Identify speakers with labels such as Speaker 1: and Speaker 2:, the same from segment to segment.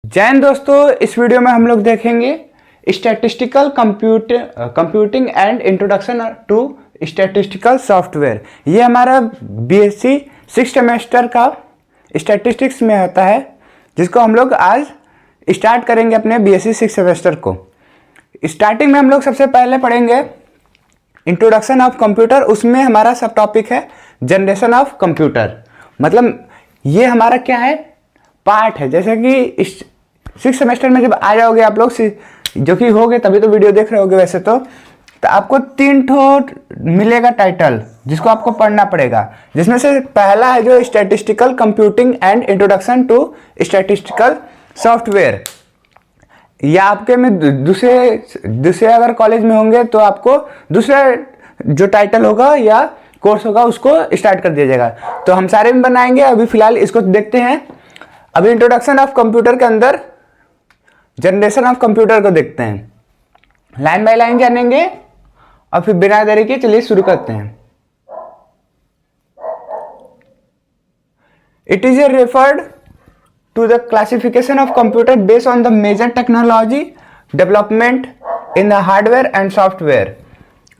Speaker 1: जय हिंद दोस्तों, इस वीडियो में हम लोग देखेंगे statistical computing and introduction to statistical software. ये हमारा बीएससी 6 सेमेस्टर का स्टैटिस्टिक्स में होता है, जिसको हम लोग आज स्टार्ट करेंगे अपने बीएससी 6 सेमेस्टर को। स्टार्टिंग में हम लोग सबसे पहले पढ़ेंगे इंट्रोडक्शन ऑफ कंप्यूटर। उसमें हमारा सब टॉपिक है जनरेशन ऑफ कंप्यूटर। मतलब ये हमारा क्या है, पार्ट है। जैसे कि 6 सेमेस्टर में जब आ जाओगे आप लोग, जो कि होगे तभी तो वीडियो देख रहे होगे वैसे तो आपको 3 ठो मिलेगा टाइटल, जिसको आपको पढ़ना पड़ेगा। जिसमें से पहला है जो statistical computing and introduction to statistical software. या आपके में दूसरे अगर कॉलेज में होंगे तो आपको दूसरा जो टाइटल होगा या कोर्स होगा उसको स्टार्ट कर दिया जाएगा। तो हम सारे में बनाएंगे। अभी फिलहाल इसको देखते हैं। अभी इंट्रोडक्शन ऑफ कंप्यूटर के अंदर जनरेशन ऑफ कंप्यूटर को देखते हैं, लाइन बाय लाइन जानेंगे और फिर बिना देरी के चलिए शुरू करते हैं। It is referred to the classification of computer based on the major technology development in the hardware and software.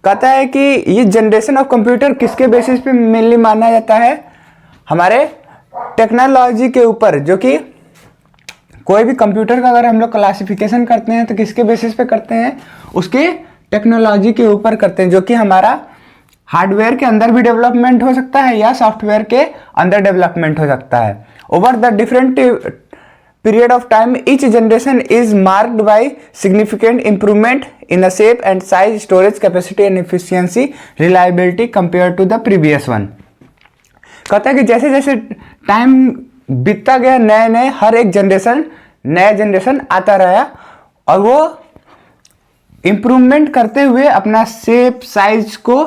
Speaker 1: कहता है कि ये जनरेशन ऑफ कंप्यूटर किसके बेसिस पे मेनली माना जाता है, हमारे टेक्नोलॉजी के ऊपर। जो कि कोई भी कंप्यूटर का अगर हम लोग क्लासिफिकेशन करते हैं तो किसके बेसिस पे करते हैं, उसके टेक्नोलॉजी के ऊपर करते हैं। जो कि हमारा हार्डवेयर के अंदर भी डेवलपमेंट हो सकता है या सॉफ्टवेयर के अंदर डेवलपमेंट हो सकता है। Over the different period of time each generation is marked by significant improvement in the shape and size, storage capacity and efficiency, reliability compare to the previous one. कहता है कि जैसे जैसे टाइम बीतता गया, नए हर एक नया जनरेशन आता रहा और वो इम्प्रूवमेंट करते हुए अपना शेप साइज को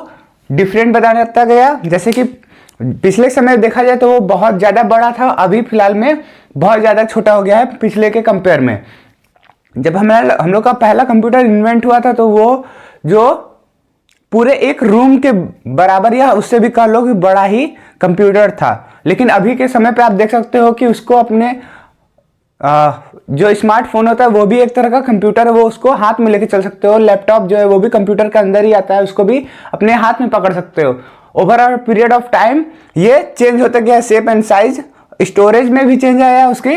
Speaker 1: डिफरेंट बनाता गया। जैसे कि पिछले समय देखा जाए तो वो बहुत ज़्यादा बड़ा था, अभी फिलहाल में बहुत ज़्यादा छोटा हो गया है पिछले के कंपेयर में। जब हम लोग का पहला कंप्यूटर इन्वेंट हुआ था तो वो जो पूरे एक रूम के बराबर या उससे भी कह लो कि बड़ा ही कंप्यूटर था। लेकिन अभी के समय पे आप देख सकते हो कि उसको अपने जो स्मार्टफोन होता है वो भी एक तरह का कंप्यूटर है, वो उसको हाथ में लेके चल सकते हो। लैपटॉप जो है वो भी कंप्यूटर के अंदर ही आता है, उसको भी अपने हाथ में पकड़ सकते हो। Over a period of time ये चेंज होता गया, शेप एंड साइज, स्टोरेज में भी चेंज आया, उसकी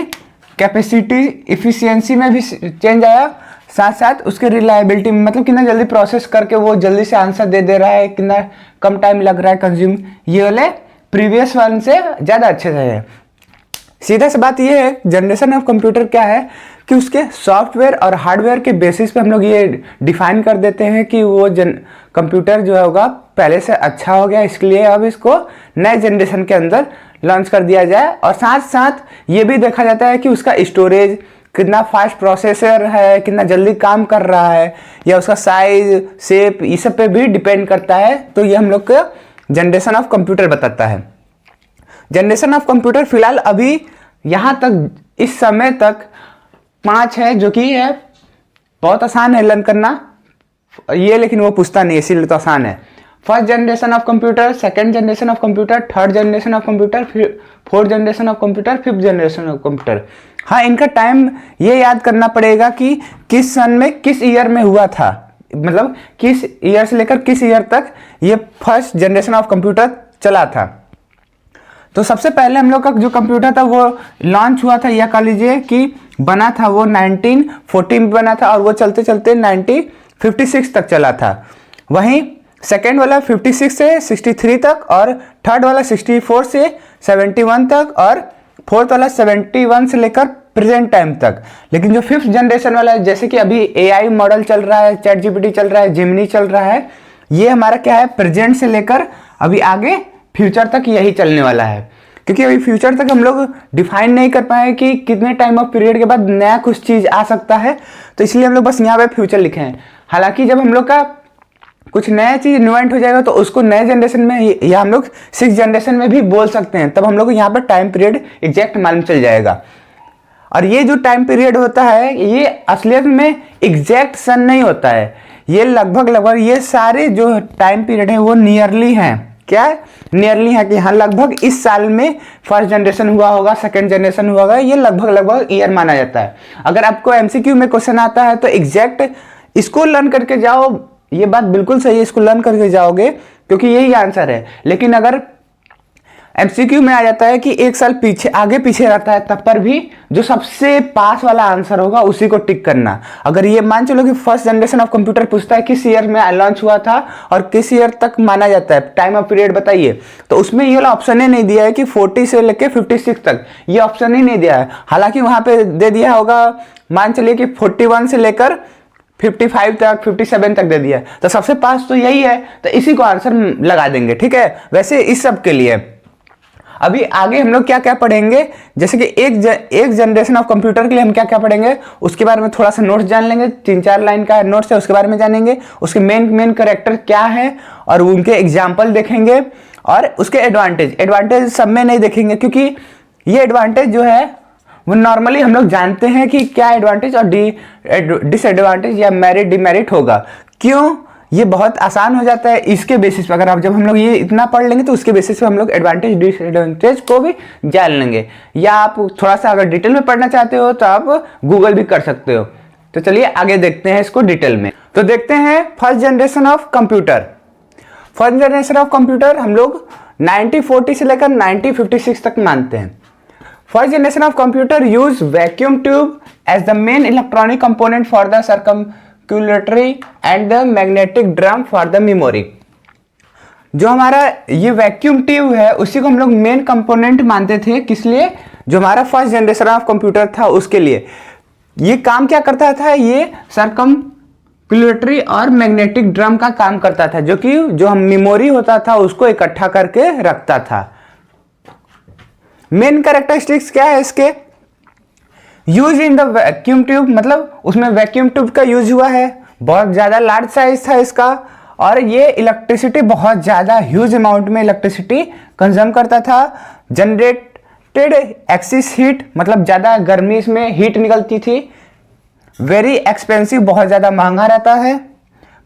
Speaker 1: कैपेसिटी इफिशियंसी में भी चेंज आया, साथ साथ उसके रिलायबिलिटी में, मतलब कितना जल्दी प्रोसेस करके वो जल्दी से आंसर दे रहा है, कितना कम टाइम लग रहा है कंज्यूम, ये वाले प्रीवियस वन से ज़्यादा अच्छे से है। सीधा सी बात ये है जनरेशन ऑफ कंप्यूटर क्या है कि उसके सॉफ्टवेयर और हार्डवेयर के बेसिस पे हम लोग ये डिफाइन कर देते हैं कि वो कंप्यूटर जो होगा पहले से अच्छा हो गया, इसके लिए अब इसको नए जनरेशन के अंदर लॉन्च कर दिया जाए। और साथ साथ ये भी देखा जाता है कि उसका स्टोरेज कितना फास्ट प्रोसेसर है, कितना जल्दी काम कर रहा है, या उसका साइज शेप, ये सब पे भी डिपेंड करता है। तो ये हम लोग का जनरेशन ऑफ कंप्यूटर बताता है। जनरेशन ऑफ कंप्यूटर फिलहाल अभी यहाँ तक इस समय तक 5 है, जो कि है बहुत आसान है लर्न करना ये, लेकिन वो पूछता नहीं इसीलिए तो आसान है। First generation of computer, second generation of computer, third generation of computer, फिर fourth generation of computer, fifth generation of computer. हाँ, इनका टाइम ये याद करना पड़ेगा कि किस सन में किस ईयर में हुआ था, मतलब किस ईयर से लेकर किस ईयर तक ये फर्स्ट जनरेशन ऑफ कंप्यूटर चला था। तो सबसे पहले हम लोग का जो कंप्यूटर था वो लॉन्च हुआ था, या कह लीजिए कि बना था, वो 1940 में बना था और वो चलते चलते 1956 तक चला था। वहीं सेकेंड वाला 56 से 63 तक, और थर्ड वाला 64 से 71 तक, और फोर्थ वाला 71 से लेकर प्रेजेंट टाइम तक। लेकिन जो फिफ्थ जनरेशन वाला है, जैसे कि अभी AI मॉडल चल रहा है, चैट GPT चल रहा है, जिमनी चल रहा है, ये हमारा क्या है, प्रेजेंट से लेकर अभी आगे फ्यूचर तक यही चलने वाला है। क्योंकि अभी फ्यूचर तक हम लोग डिफाइन नहीं कर पाए कि कितने टाइम ऑफ पीरियड के बाद नया कुछ चीज़ आ सकता है, तो इसलिए हम लोग बस यहाँ पे फ्यूचर लिखे हैं। हालांकि जब हम लोग का कुछ नया चीज़ इन्वेंट हो जाएगा तो उसको नए जनरेशन में या हम लोग 6 जनरेशन में भी बोल सकते हैं, तब हम लोग को यहाँ पर टाइम पीरियड एग्जैक्ट मालूम चल जाएगा। और ये जो टाइम पीरियड होता है ये असलियत में एग्जैक्ट सन नहीं होता है, ये लगभग ये सारे जो टाइम पीरियड है वो नियरली हैं। क्या है, नियरली है कि हाँ लगभग इस साल में फर्स्ट जनरेशन हुआ होगा, सेकंड जनरेशन हुआ होगा, ये लगभग ईयर माना जाता है। अगर आपको एमसीक्यू में क्वेश्चन आता है तो एग्जैक्ट इसको लर्न करके जाओ, ये बात बिल्कुल सही है, इसको लर्न करके जाओगे क्योंकि यही आंसर है। लेकिन अगर एमसीक्यू में आ जाता है कि एक साल पीछे आगे पीछे रहता है, तब पर भी जो सबसे पास वाला आंसर होगा उसी को टिक करना। अगर ये मान चलो कि फर्स्ट जनरेशन ऑफ कंप्यूटर पूछता है किस ईयर में लॉन्च हुआ था और किस ईयर तक माना जाता है, टाइम ऑफ पीरियड बताइए, तो उसमें ये वाला ऑप्शन ही नहीं दिया है कि 40 से लेकर 56 तक, ये ऑप्शन ही नहीं दिया है। हालांकि वहां पे दे दिया होगा, मान चलिए कि 41 से लेकर 55 तक, 57 तक दे दिया है, तो सबसे पास तो यही है, तो इसी को आंसर लगा देंगे। ठीक है, वैसे इस सब के लिए अभी आगे हम लोग क्या क्या पढ़ेंगे, जैसे कि एक जनरेशन ऑफ कंप्यूटर के लिए हम क्या क्या पढ़ेंगे, उसके बारे में थोड़ा सा नोट्स जान लेंगे, 3-4 लाइन का नोट्स है उसके बारे में जानेंगे, उसके मेन कैरेक्टर क्या है और उनके एग्जाम्पल देखेंगे, और उसके एडवांटेज सब में नहीं देखेंगे क्योंकि ये एडवांटेज जो है वो नॉर्मली हम लोग जानते हैं कि क्या एडवांटेज और डिसएडवांटेज या मेरिट डिमेरिट होगा। क्यों, ये बहुत आसान हो जाता है इसके बेसिस पे। अगर आप जब हम लोग ये इतना पढ़ लेंगे तो उसके बेसिस पे हम लोग एडवांटेज डिसएडवांटेज को भी जान लेंगे, या आप थोड़ा सा अगर डिटेल में पढ़ना चाहते हो तो आप गूगल भी कर सकते हो। तो चलिए आगे देखते हैं इसको डिटेल में। तो देखते हैं first generation of computer. First generation of computer हम लोग 1940 से लेकर 1956 तक मानते हैं। First generation of computer use vacuum tube as the main electronic component for the circuitry and the magnetic drum for the memory. जो हमारा ये वैक्यूम ट्यूब है उसी को हम लोग मेन कंपोनेंट मानते थे, किस लिए, जो हमारा फर्स्ट जनरेशन ऑफ कंप्यूटर था उसके लिए। ये काम क्या करता था, ये सर्कमक्युलेटरी और मैग्नेटिक ड्रम का काम करता था, जो कि जो हम मेमोरी होता था उसको इकट्ठा करके रखता था। मेन कैरेक्टरिस्टिक्स क्या है इसके, use in the vacuum tube, मतलब उसमें वैक्यूम ट्यूब का यूज हुआ है, बहुत ज्यादा लार्ज साइज था इसका, और ये इलेक्ट्रिसिटी बहुत ज्यादा ह्यूज अमाउंट में इलेक्ट्रिसिटी कंज्यूम करता था। जनरेटेड एक्सिस हीट, मतलब ज्यादा गर्मी इसमें हीट निकलती थी। वेरी एक्सपेंसिव, बहुत ज्यादा महंगा रहता है।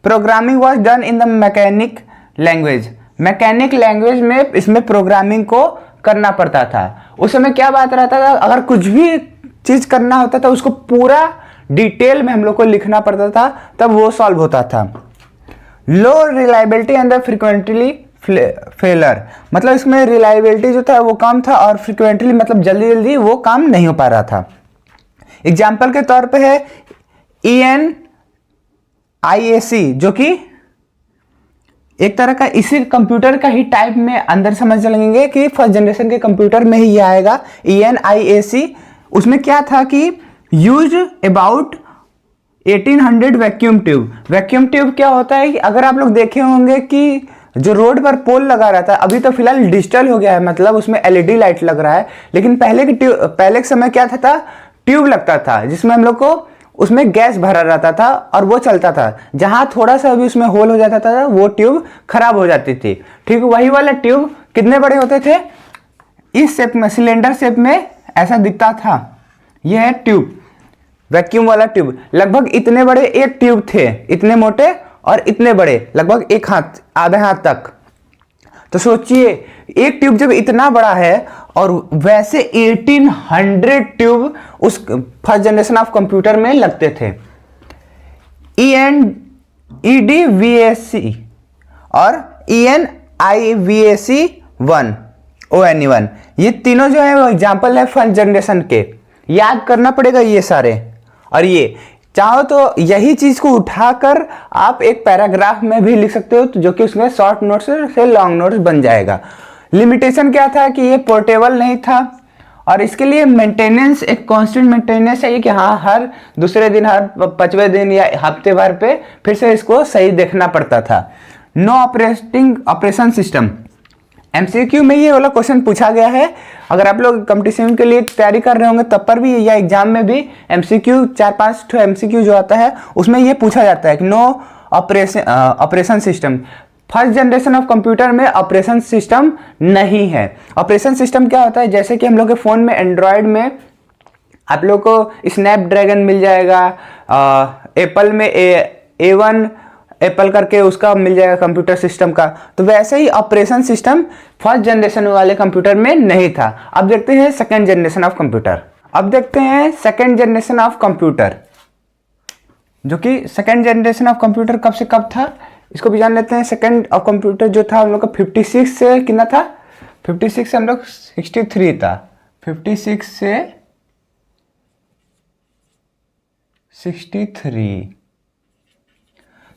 Speaker 1: Programming was done in the mechanic language, mechanic language में इसमें प्रोग्रामिंग को करना पड़ता था। उस समय क्या बात रहता था, अगर कुछ भी चीज करना होता था उसको पूरा डिटेल में हम लोग को लिखना पड़ता था, तब वो सॉल्व होता था। लो रिलायबिलिटी एंड फ्रीक्वेंटली फेलर, मतलब इसमें रिलायबिलिटी जो था वो कम था और फ्रीक्वेंटली मतलब जल्दी जल्दी वो काम नहीं हो पा रहा था। एग्जाम्पल के तौर पे है ENIAC, जो कि एक तरह का इसी कंप्यूटर का ही टाइप में अंदर समझ लेंगे कि फर्स्ट जनरेशन के कंप्यूटर में ही आएगा ENIAC। उसमें क्या था कि use about 1800 vacuum tube. Vacuum tube क्या होता है कि अगर आप लोग देखे होंगे कि जो रोड पर पोल लगा रहता है, अभी तो फिलहाल डिजिटल हो गया है, मतलब उसमें LED लाइट लग रहा है, लेकिन पहले के समय क्या था, ट्यूब लगता था जिसमें हम लोग को उसमें गैस भरा रहता था और वो चलता था। जहां थोड़ा सा भी उसमें होल हो जाता था वो ट्यूब खराब हो जाती थी। ठीक, वही वाला ट्यूब कितने बड़े होते थे, इस शेप में, सिलेंडर शेप में ऐसा दिखता था। यह है ट्यूब, वैक्यूम वाला ट्यूब। लगभग इतने बड़े एक ट्यूब थे, इतने मोटे और इतने बड़े, लगभग एक हाथ, आधे हाथ तक। तो सोचिए एक ट्यूब जब इतना बड़ा है और वैसे 1800 ट्यूब उस फर्स्ट जनरेशन ऑफ कंप्यूटर में लगते थे। EDVAC और ENIVAC1 ONE1, ये तीनों जो है वो एग्जाम्पल है फर्स्ट जनरेशन के। याद करना पड़ेगा ये सारे, और ये चाहो तो यही चीज को उठाकर आप एक पैराग्राफ में भी लिख सकते हो, तो जो कि उसमें शॉर्ट नोट्स से लॉन्ग नोट्स बन जाएगा। लिमिटेशन क्या था कि ये पोर्टेबल नहीं था और इसके लिए मेंटेनेंस, एक कांस्टेंट मेंटेनेंस चाहिए कि हाँ हर दूसरे दिन, हर 5वें दिन या हफ्ते भर पे फिर से इसको सही देखना पड़ता था। No operation system. MCQ में ये वाला क्वेश्चन पूछा गया है। अगर आप लोग कंपटीशन के लिए तैयारी कर रहे होंगे तब पर भी, या एग्जाम में भी MCQ 4-5 MCQ जो आता है उसमें ये पूछा जाता है कि no operation system. First generation of computer में ऑपरेशन सिस्टम नहीं है। ऑपरेशन सिस्टम क्या होता है, जैसे कि हम लोग के फोन में, एंड्रॉयड में आप लोग को स्नैपड्रैगन मिल जाएगा, एप्पल में A1 एप्पल करके उसका मिल जाएगा कंप्यूटर सिस्टम का। तो वैसे ही ऑपरेशन सिस्टम फर्स्ट जनरेशन वाले कंप्यूटर में नहीं था। अब देखते हैं सेकेंड जनरेशन ऑफ कंप्यूटर। अब देखते हैं सेकेंड जनरेशन ऑफ कंप्यूटर, जो कि सेकेंड जनरेशन ऑफ कंप्यूटर कब से कब था इसको भी जान लेते हैं। सेकेंड ऑफ कंप्यूटर जो था हम लोग का 56 से कितना था, 56 से हम लोग 63 था, 56 से 63।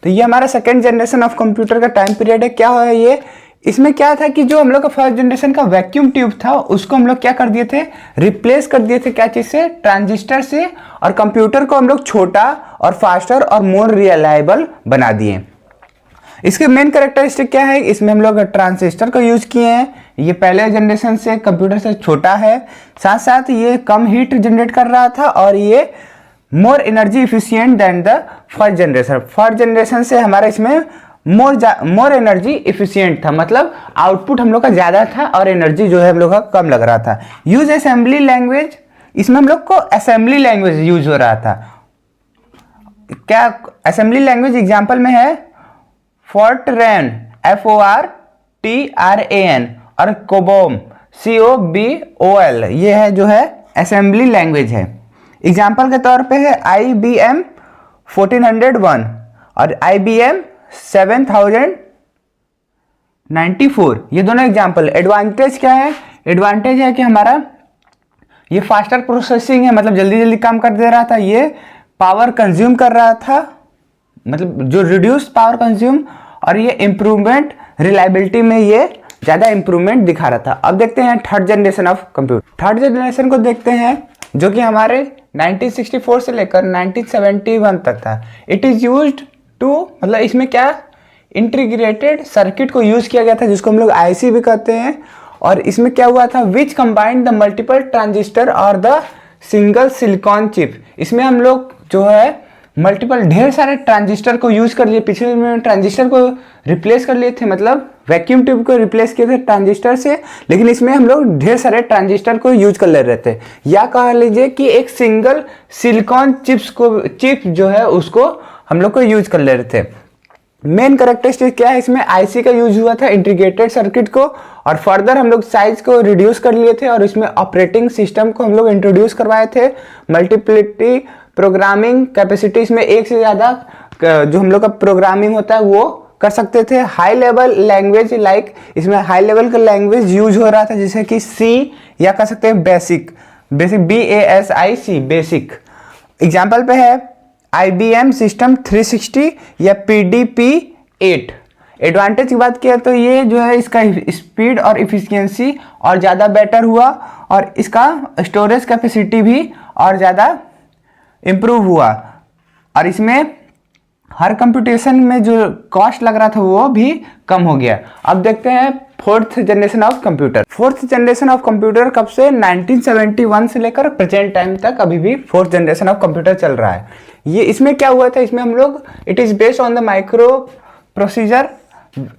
Speaker 1: तो ये हमारा सेकेंड जनरेशन ऑफ कंप्यूटर का टाइम पीरियड है। क्या है ये, इसमें क्या था कि जो हम लोग का फर्स्ट जनरेशन का वैक्यूम ट्यूब था उसको हम लोग क्या कर दिए थे, रिप्लेस कर दिए थे क्या चीज से, ट्रांजिस्टर से, और कंप्यूटर को हम लोग छोटा और फास्टर और मोर रिलायबल बना दिए। इसके मेन कैरेक्टरिस्टिक क्या है, इसमें हम लोग ट्रांजिस्टर को यूज किए हैं, ये पहले जनरेशन से कंप्यूटर से छोटा है, साथ साथ ये कम हीट जनरेट कर रहा था और ये more energy efficient than the first generation. First generation से हमारा इसमें मोर एनर्जी इफिशियंट था, मतलब आउटपुट हम लोग का ज़्यादा था और एनर्जी जो है हम लोग का कम लग रहा था। यूज असेंबली लैंग्वेज, इसमें हम लोग को असेंबली लैंग्वेज यूज हो रहा था। क्या असेंबली लैंग्वेज एग्जाम्पल में है फोर्ट्रैन FORTRAN और कोबोल COBOL, ये है जो है असेंबली लैंग्वेज है। एग्जाम्पल के तौर पे है IBM 1401 और IBM 7094, ये दोनों एग्जाम्पल। एडवांटेज क्या है, एडवांटेज है कि हमारा ये फास्टर प्रोसेसिंग है, मतलब जल्दी जल्दी काम कर दे रहा था, ये पावर कंज्यूम कर रहा था, मतलब जो रिड्यूस पावर कंज्यूम, और ये इम्प्रूवमेंट रिलायबिलिटी में ये ज़्यादा इम्प्रूवमेंट दिखा रहा था। अब देखते हैं third generation of computer. Third generation को देखते हैं जो कि हमारे 1964 से लेकर 1971 तक था। इट इज़ यूज्ड टू, मतलब इसमें क्या इंटीग्रेटेड सर्किट को यूज़ किया गया था जिसको हम लोग IC भी कहते हैं। और इसमें क्या हुआ था, विच कंबाइंड द मल्टीपल ट्रांजिस्टर और द सिंगल सिलिकॉन चिप। इसमें हम लोग जो है मल्टीपल ढेर सारे ट्रांजिस्टर को यूज कर लिए, पिछले में ट्रांजिस्टर को रिप्लेस कर लिए थे, मतलब वैक्यूम ट्यूब को रिप्लेस किए थे ट्रांजिस्टर से, लेकिन इसमें हम लोग ढेर सारे ट्रांजिस्टर को यूज कर ले रहे थे। या कह लीजिए कि एक सिंगल सिलिकॉन चिप जो है उसको हम लोग को यूज कर ले रहे थे। मेन कैरेक्टरिस्टिक क्या है, इसमें IC का यूज हुआ था इंटीग्रेटेड सर्किट को, और फर्दर हम लोग साइज को रिड्यूस कर लिए थे और इसमें ऑपरेटिंग सिस्टम को हम लोग इंट्रोड्यूस करवाए थे। मल्टीप्लिटी प्रोग्रामिंग कैपेसिटी, इसमें एक से ज़्यादा जो हम लोग का प्रोग्रामिंग होता है वो कर सकते थे। हाई लेवल लैंग्वेज, लाइक इसमें हाई लेवल का लैंग्वेज यूज हो रहा था जैसे कि C, या कह सकते हैं बेसिक BASIC बेसिक। एग्जाम्पल पे है IBM सिस्टम 360 या PDP-8। एडवांटेज की बात किया तो ये जो है इसका स्पीड और इफिशियंसी और ज़्यादा बेटर हुआ, और इसका स्टोरेज कैपेसिटी भी और ज़्यादा इम्प्रूव हुआ, और इसमें हर कंप्यूटेशन में जो कॉस्ट लग रहा था वो भी कम हो गया। अब देखते हैं fourth generation of computer. Fourth generation of computer कब से, 1971 से लेकर प्रेजेंट टाइम तक अभी भी फोर्थ जनरेशन ऑफ कंप्यूटर चल रहा है। ये इसमें क्या हुआ था, इसमें हम लोग it is based on the micro procedure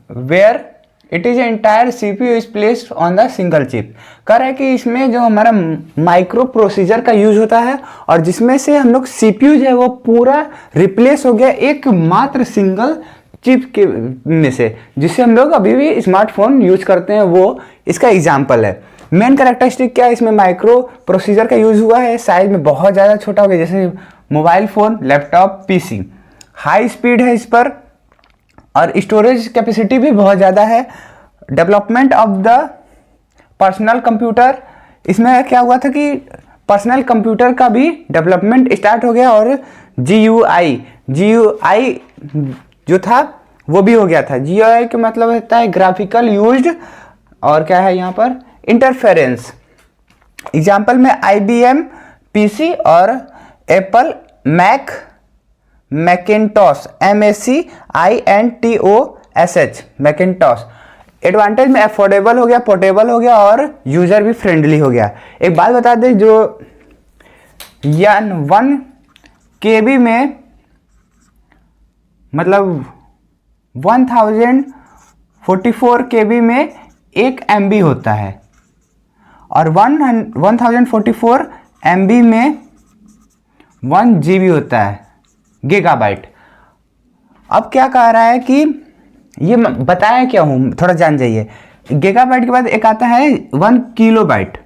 Speaker 1: where it is entire CPU is placed on the single chip. कह रहा है कि इसमें जो हमारा माइक्रो प्रोसीजर का यूज होता है और जिसमें से हम लोग CPU जो है वो पूरा रिप्लेस हो गया एकमात्र सिंगल चिप के में से, जिससे हम लोग अभी भी स्मार्टफोन यूज करते हैं, वो इसका एग्जाम्पल है। मेन कैरेक्टरिस्टिक क्या है, इसमें माइक्रो प्रोसीजर का यूज हुआ है, साइज में बहुत ज़्यादा छोटा हो गया, जैसे mobile phone, laptop, PC। High speed है इस पर और स्टोरेज कैपेसिटी भी बहुत ज़्यादा है। Development of the personal computer, इसमें क्या हुआ था कि पर्सनल कंप्यूटर का भी डेवलपमेंट स्टार्ट हो गया, और GUI जो था वो भी हो गया था। GUI का मतलब होता है ग्राफिकल यूज्ड, और क्या है यहाँ पर इंटरफेरेंस। एग्जाम्पल में IBM PC और एप्पल मैकिन्टॉश MACINTOSH मैकिन्टॉश। एडवांटेज में अफोर्डेबल हो गया, पोर्टेबल हो गया और यूजर भी फ्रेंडली हो गया। एक बात बता दें, जो 1 KB में मतलब 1044 KB में 1 MB होता है, और 1044 MB में 1 GB होता है, गीगाबाइट। अब क्या कह रहा है कि ये बताया क्या हूँ, थोड़ा जान जाइए। गीगाबाइट के बाद एक आता है 1 किलोबाइट,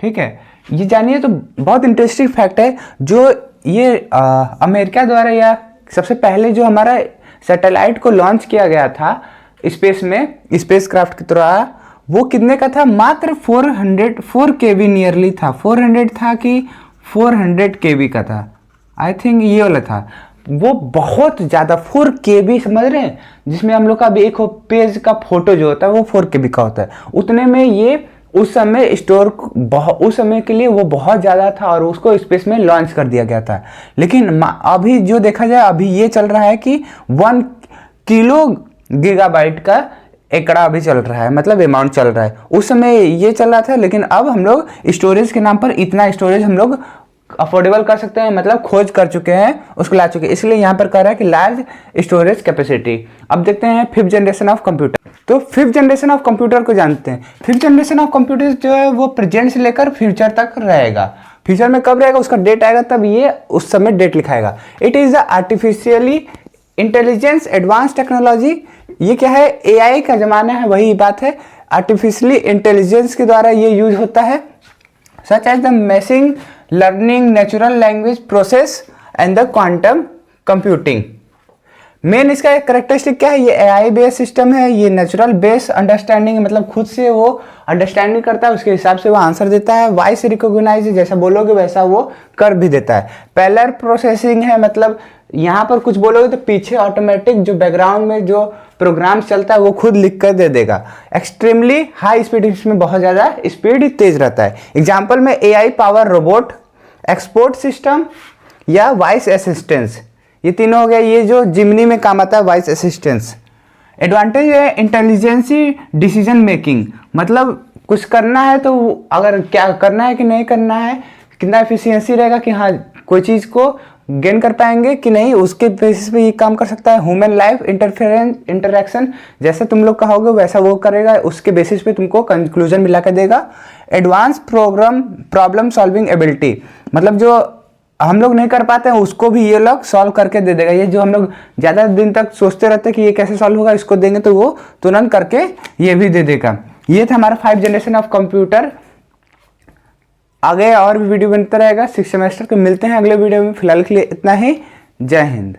Speaker 1: ठीक है। ये जानिए तो बहुत इंटरेस्टिंग फैक्ट है। जो ये अमेरिका द्वारा या सबसे पहले जो हमारा सैटेलाइट को लॉन्च किया गया था स्पेस में, स्पेस क्राफ्ट की तरह, वो कितने का था? मात्र 4 केबी नियरली था। 400 था कि 400 केबी का था, आई थिंक ये वाला था। वो बहुत ज़्यादा 4 केबी, समझ रहे हैं, जिसमें हम लोग का भी एक पेज का फोटो जो होता है वो 4 केबी का होता है। उतने में ये उस समय उस समय के लिए वो बहुत ज़्यादा था और उसको स्पेस में लॉन्च कर दिया गया था। लेकिन अभी जो देखा जाए, अभी ये चल रहा है कि 1 किलो गीगाबाइट का एकड़ा अभी चल रहा है, मतलब अमाउंट चल रहा है। उस समय ये चल रहा था, लेकिन अब हम लोग स्टोरेज के नाम पर इतना स्टोरेज हम लोग अफोर्डेबल कर सकते हैं, मतलब खोज कर चुके हैं, उसको ला चुके हैं। इसलिए यहाँ पर कह रहा है कि लार्ज स्टोरेज कैपेसिटी। अब देखते हैं 5th जनरेशन ऑफ कंप्यूटर। तो 5th जनरेशन ऑफ कंप्यूटर को जानते हैं। 5th जनरेशन ऑफ कंप्यूटर जो है वो प्रेजेंट से लेकर फ्यूचर तक रहेगा। फ्यूचर में कब रहेगा, उसका डेट आएगा तब ये उस समय डेट लिखाएगा। It is the artificially intelligence advance technology. ये क्या है? एआई का ज़माना है, वही बात है। आर्टिफिशियली इंटेलिजेंस के द्वारा ये यूज होता है, such as the machine learning, natural language process and the quantum computing. Main इसका एक करेक्टरिस्टिक क्या है? ये एआई बेस्ड सिस्टम है, ये नेचुरल बेस्ड अंडरस्टैंडिंग, मतलब खुद से वो अंडरस्टैंडिंग करता है, उसके हिसाब से वो आंसर देता है। वॉइस रिकॉग्नाइज, जैसा बोलोगे वैसा वो कर भी देता है। पैरेलल प्रोसेसिंग है, मतलब यहाँ पर कुछ बोलोगे तो पीछे ऑटोमेटिक जो बैकग्राउंड में जो प्रोग्राम चलता है वो खुद लिख कर दे देगा। एक्सट्रीमली हाई स्पीड, इसमें बहुत ज़्यादा स्पीड तेज रहता है। एग्जाम्पल में AI power robot, export system या वॉइस असिस्टेंस, ये तीनों हो गया। ये जो जिमनी में काम आता है, वॉइस असिस्टेंस। एडवांटेज है इंटेलिजेंसी डिसीजन मेकिंग, मतलब कुछ करना है तो अगर क्या करना है कि नहीं करना है, कितना एफिशिएंसी रहेगा कि हाँ कोई चीज़ को गेन कर पाएंगे कि नहीं, उसके बेसिस पे ये काम कर सकता है। ह्यूमन लाइफ इंटरेक्शन, जैसा तुम लोग कहोगे वैसा वो करेगा, उसके बेसिस पे तुमको कंक्लूजन मिला कर देगा। एडवांस प्रॉब्लम सॉल्विंग एबिलिटी, मतलब जो हम लोग नहीं कर पाते हैं उसको भी ये लोग सॉल्व करके दे देगा। ये जो हम लोग ज़्यादा दिन तक सोचते रहते हैं कि ये कैसे सॉल्व होगा, इसको देंगे तो वो तुरंत करके ये भी दे देगा। ये था हमारा 5th जनरेशन ऑफ कंप्यूटर। आगे और भी वीडियो बनता रहेगा 6th सेमेस्टर के। मिलते हैं अगले वीडियो में, फिलहाल के लिए इतना ही। जय हिंद।